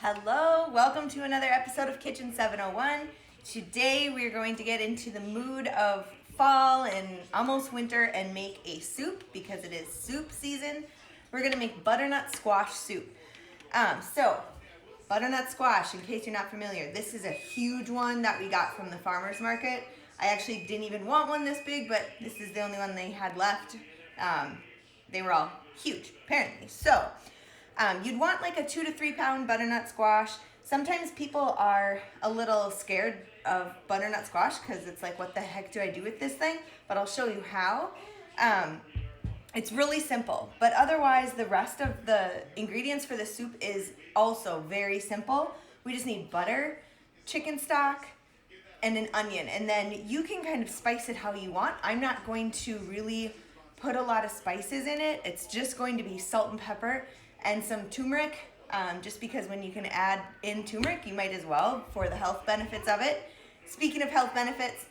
Hello, welcome to another episode of Kitchen 701. Today we're going to get into the mood of fall and almost winter and make a soup because it is soup season. We're going to make butternut squash soup. Butternut squash, in case you're not familiar, this is a huge one that we got from the farmer's market. I actually didn't even want one this big, but this is the only one they had left. They were all huge, apparently. You'd want like a 2 to 3 pound butternut squash. Sometimes people are a little scared of butternut squash because it's like, what the heck do I do with this thing? But I'll show you how. It's really simple, but otherwise the rest of the ingredients for the soup is also very simple. We just need butter, chicken stock, and an onion, and then you can kind of spice it how you want. I'm not going to really put a lot of spices in it. It's just going to be salt and pepper and some turmeric, just because when you can add in turmeric, you might as well for the health benefits of it. Speaking of health benefits,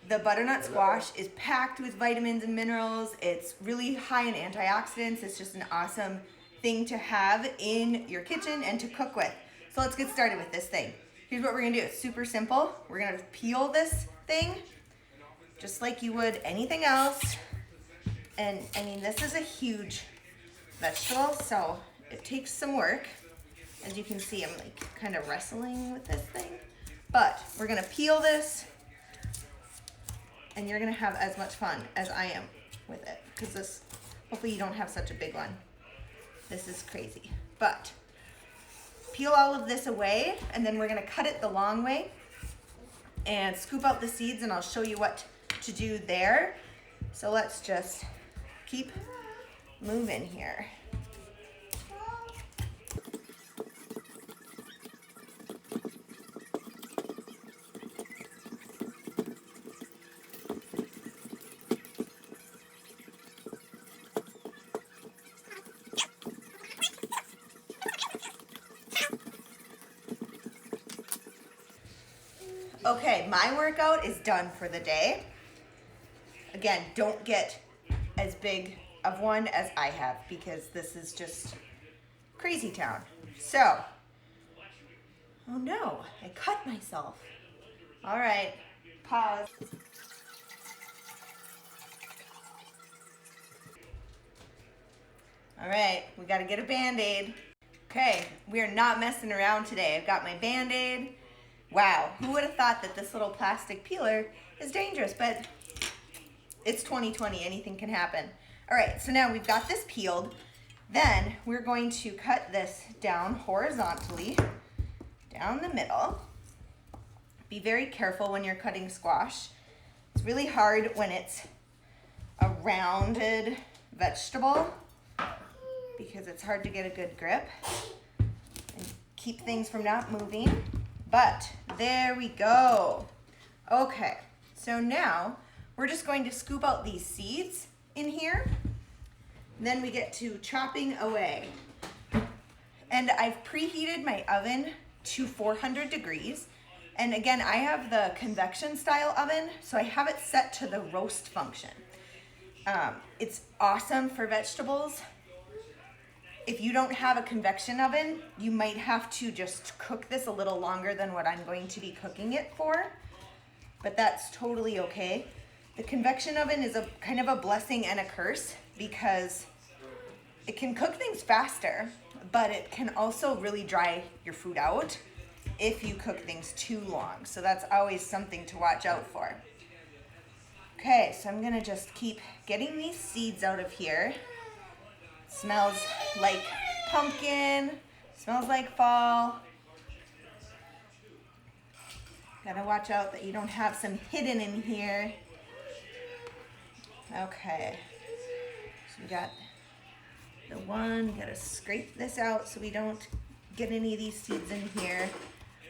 the butternut squash is packed with vitamins and minerals. It's really high in antioxidants. It's just an awesome thing to have in your kitchen and to cook with. So let's get started with this thing. Here's what we're gonna do. It's super simple. We're gonna peel this thing just like you would anything else. And I mean, this is a huge vegetable, so it takes some work. As you can see, I'm like kind of wrestling with this thing. But we're gonna peel this, and you're gonna have as much fun as I am with it, because this, hopefully you don't have such a big one. This is crazy. But peel all of this away, and then we're gonna cut it the long way and scoop out the seeds, and I'll show you what to do there. So let's just keep moving here. Okay, my workout is done for the day. Again, don't get as big of one as I have because this is just crazy town. So, oh no, I cut myself. All right, pause. All right, we gotta get a Band-Aid. Okay, we are not messing around today. I've got my Band-Aid. Wow, who would have thought that this little plastic peeler is dangerous, but it's 2020, anything can happen. All right, so now we've got this peeled. Then we're going to cut this down horizontally, down the middle. Be very careful when you're cutting squash. It's really hard when it's a rounded vegetable because it's hard to get a good grip and keep things from not moving. But there we go. Okay, so now we're just going to scoop out these seeds in here. Then we get to chopping away. And I've preheated my oven to 400 degrees. And again, I have the convection style oven, so I have it set to the roast function. It's awesome for vegetables. If you don't have a convection oven, you might have to just cook this a little longer than what I'm going to be cooking it for, but that's totally okay. The convection oven is a kind of a blessing and a curse because it can cook things faster, but it can also really dry your food out if you cook things too long. So that's always something to watch out for. Okay, so I'm gonna just keep getting these seeds out of here. Smells like pumpkin, smells like fall. Gotta watch out that you don't have some hidden in here. Okay, so we got the one, gotta scrape this out so we don't get any of these seeds in here.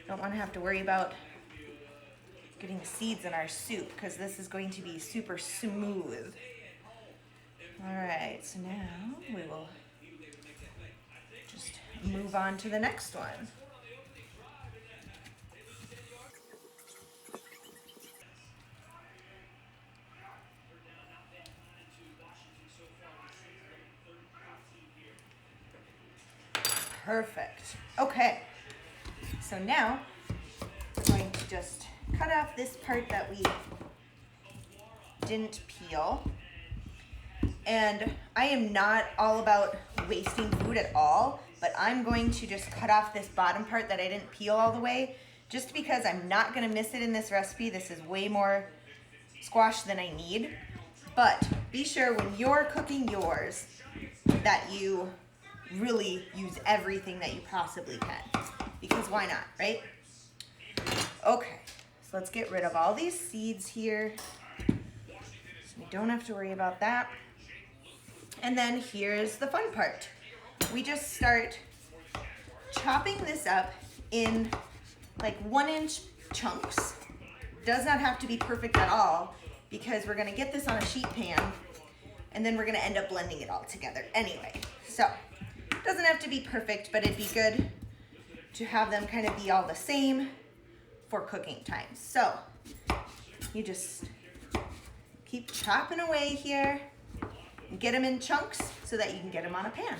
Don't wanna have to worry about getting seeds in our soup because this is going to be super smooth. All right, so now we will just move on to the next one. Perfect. Okay, So now we're going to just cut off this part that we didn't peel. And I am not all about wasting food at all, but I'm going to just cut off this bottom part that I didn't peel all the way, just because I'm not gonna miss it in this recipe. This is way more squash than I need. But be sure when you're cooking yours that you really use everything that you possibly can, because why not, right? Okay, so let's get rid of all these seeds here. So we don't have to worry about that. And then here's the fun part. We just start chopping this up in like 1-inch chunks. Does not have to be perfect at all, because we're gonna get this on a sheet pan and then we're gonna end up blending it all together anyway. So it doesn't have to be perfect, but it'd be good to have them kind of be all the same for cooking time. So you just keep chopping away here and get them in chunks so that you can get them on a pan.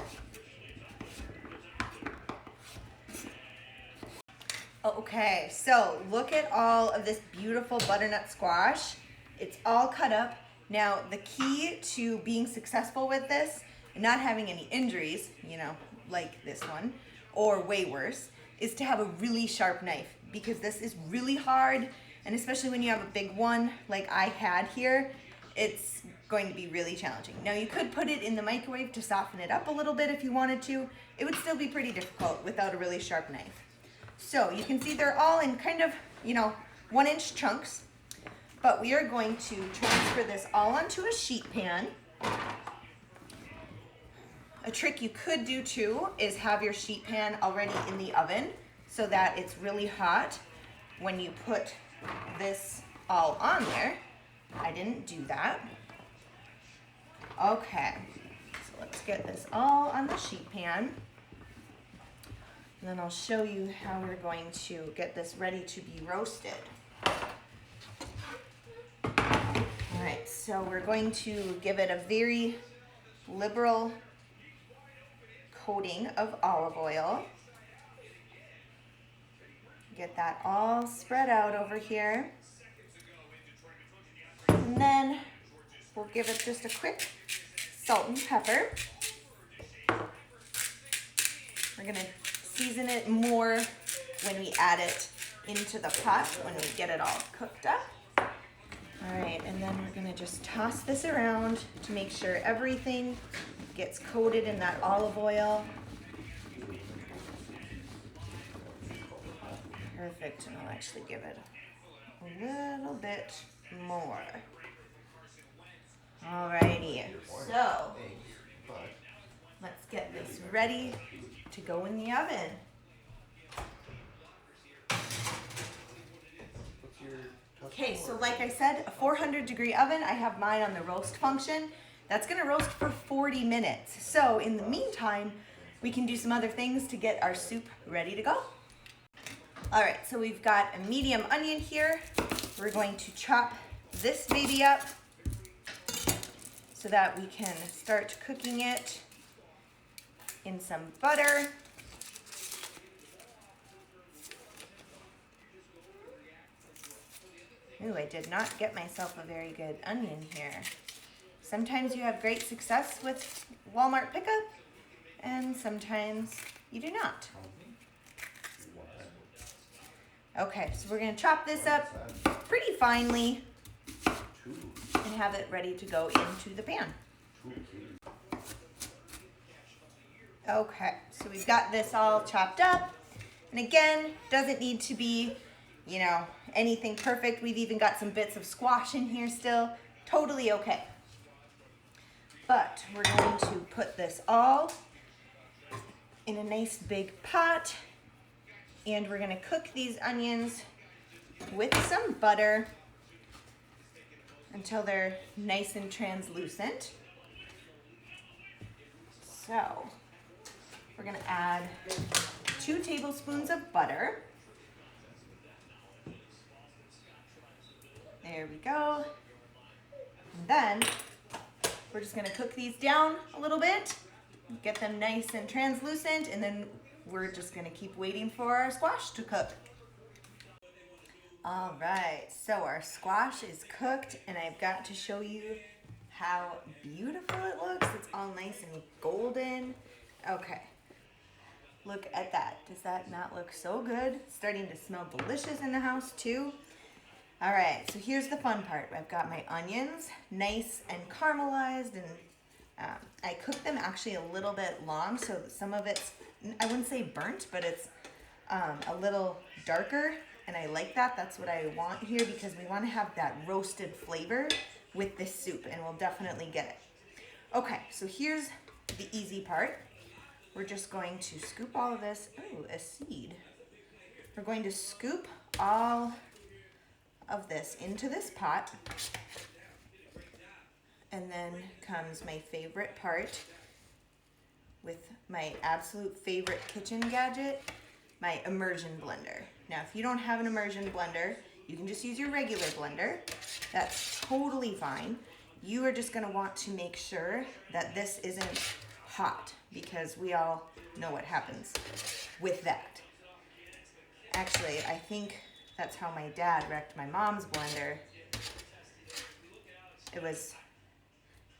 Okay, so look at all of this beautiful butternut squash. It's all cut up. Now, the key to being successful with this and not having any injuries, you know, like this one, or way worse, is to have a really sharp knife, because this is really hard, and especially when you have a big one like I had here, it's going to be really challenging. Now, you could put it in the microwave to soften it up a little bit if you wanted to. It would still be pretty difficult without a really sharp knife. So you can see they're all in kind of, 1-inch chunks, but we are going to transfer this all onto a sheet pan. A trick you could do too is have your sheet pan already in the oven so that it's really hot when you put this all on there. I didn't do that. Okay, so let's get this all on the sheet pan. And then I'll show you how we're going to get this ready to be roasted. All right, so we're going to give it a very liberal coating of olive oil. Get that all spread out over here. And then we'll give it just a quick salt and pepper. We're gonna season it more when we add it into the pot, when we get it all cooked up. All right, and then we're gonna just toss this around to make sure everything gets coated in that olive oil. Perfect, and I'll actually give it a little bit more. Alrighty, so let's get this ready to go in the oven. Okay, so like I said, a 400-degree oven. I have mine on the roast function. That's gonna roast for 40 minutes. So in the meantime, we can do some other things to get our soup ready to go. All right, so we've got a medium onion here. We're going to chop this baby up so that we can start cooking it in some butter. Ooh, I did not get myself a very good onion here. Sometimes you have great success with Walmart pickup, and sometimes you do not. Okay, so we're gonna chop this up pretty finely and have it ready to go into the pan. Okay, so we've got this all chopped up. And again, doesn't need to be, anything perfect. We've even got some bits of squash in here still. Totally okay. But we're going to put this all in a nice big pot. And we're gonna cook these onions with some butter until they're nice and translucent. So we're gonna add 2 tablespoons of butter. There we go. And then we're just gonna cook these down a little bit, get them nice and translucent, and then we're just gonna keep waiting for our squash to cook. All right, so our squash is cooked, and I've got to show you how beautiful it looks. It's all nice and golden. Okay, look at that. Does that not look so good? It's starting to smell delicious in the house too. All right, so here's the fun part. I've got my onions nice and caramelized, and I cooked them actually a little bit long, so some of it's, I wouldn't say burnt, but it's a little darker, and I like that. That's what I want here because we want to have that roasted flavor with this soup, and we'll definitely get it. Okay, so here's the easy part. We're just going to scoop all of this. Ooh, a seed. We're going to scoop all of this into this pot, and then comes my favorite part with my absolute favorite kitchen gadget, my immersion blender. Now, if you don't have an immersion blender, you can just use your regular blender. That's totally fine. You are just gonna want to make sure that this isn't hot, because we all know what happens with that. Actually, I think that's how my dad wrecked my mom's blender. It was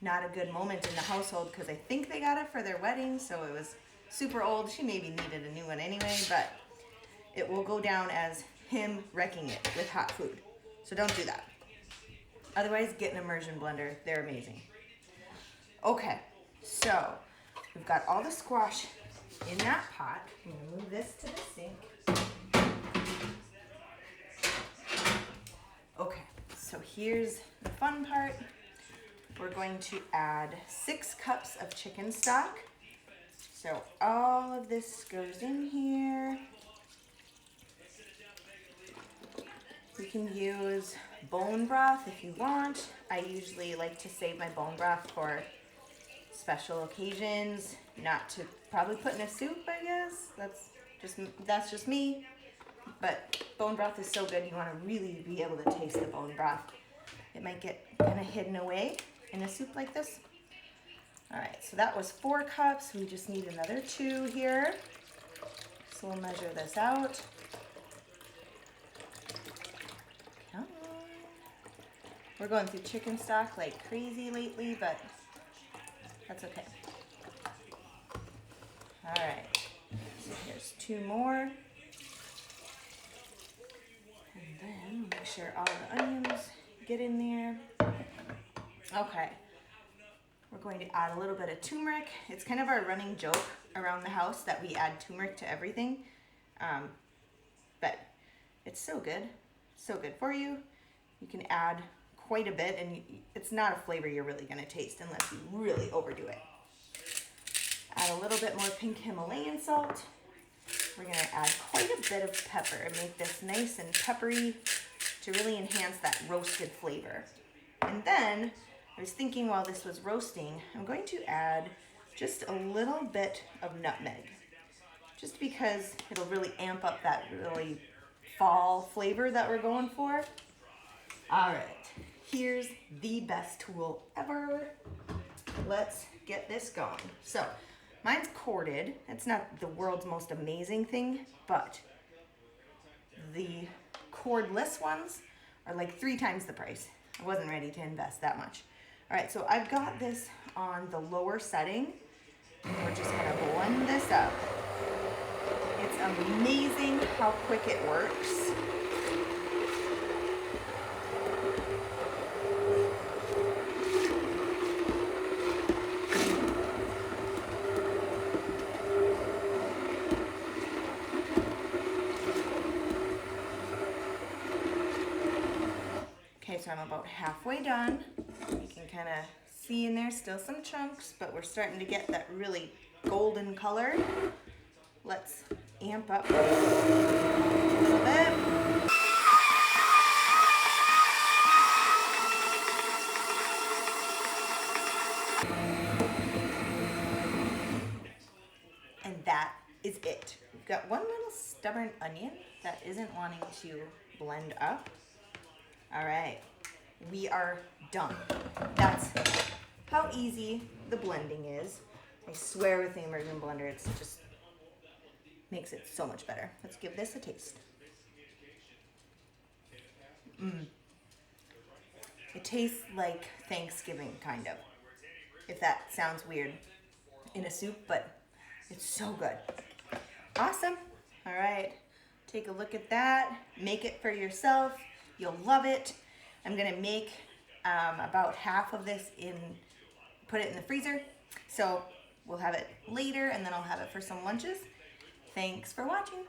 not a good moment in the household because I think they got it for their wedding, so it was super old. She maybe needed a new one anyway, but it will go down as him wrecking it with hot food. So don't do that. Otherwise, get an immersion blender. They're amazing. Okay, so we've got all the squash in that pot. I'm gonna move this to the sink. Okay, so here's the fun part. We're going to add 6 cups of chicken stock. So all of this goes in here. You can use bone broth if you want. I usually like to save my bone broth for special occasions, not to probably put in a soup, I guess. That's just me. But bone broth is so good, you want to really be able to taste the bone broth. It might get kind of hidden away in a soup like this. All right, so that was 4 cups. We just need another 2 here. So we'll measure this out. Come on. We're going through chicken stock like crazy lately, but that's okay. All right, so here's 2 more. And then make sure all the onions get in there. Okay, we're going to add a little bit of turmeric. It's kind of our running joke around the house that we add turmeric to everything. But it's so good for you. You can add quite a bit, and it's not a flavor you're really gonna taste unless you really overdo it. Add a little bit more pink Himalayan salt. We're gonna add quite a bit of pepper and make this nice and peppery to really enhance that roasted flavor. And then, I was thinking while this was roasting, I'm going to add just a little bit of nutmeg, just because it'll really amp up that really fall flavor that we're going for. All right, here's the best tool ever. Let's get this going. So, mine's corded. It's not the world's most amazing thing, but the cordless ones are like 3 times the price. I wasn't ready to invest that much. All right, so I've got this on the lower setting. We're just gonna blend this up. It's amazing how quick it works. Okay, so I'm about halfway done. You can kind of see in there still some chunks, but we're starting to get that really golden color. Let's amp up a little bit. And that is it. We've got one little stubborn onion that isn't wanting to blend up. All right, we are done. That's how easy the blending is. I swear with the immersion blender, it's just makes it so much better. Let's give this a taste. It tastes like Thanksgiving, kind of, if that sounds weird in a soup, but it's so good. Awesome. All right, take a look at that. Make it for yourself. You'll love it. I'm gonna make about half of this put it in the freezer. So we'll have it later, and then I'll have it for some lunches. Thanks for watching.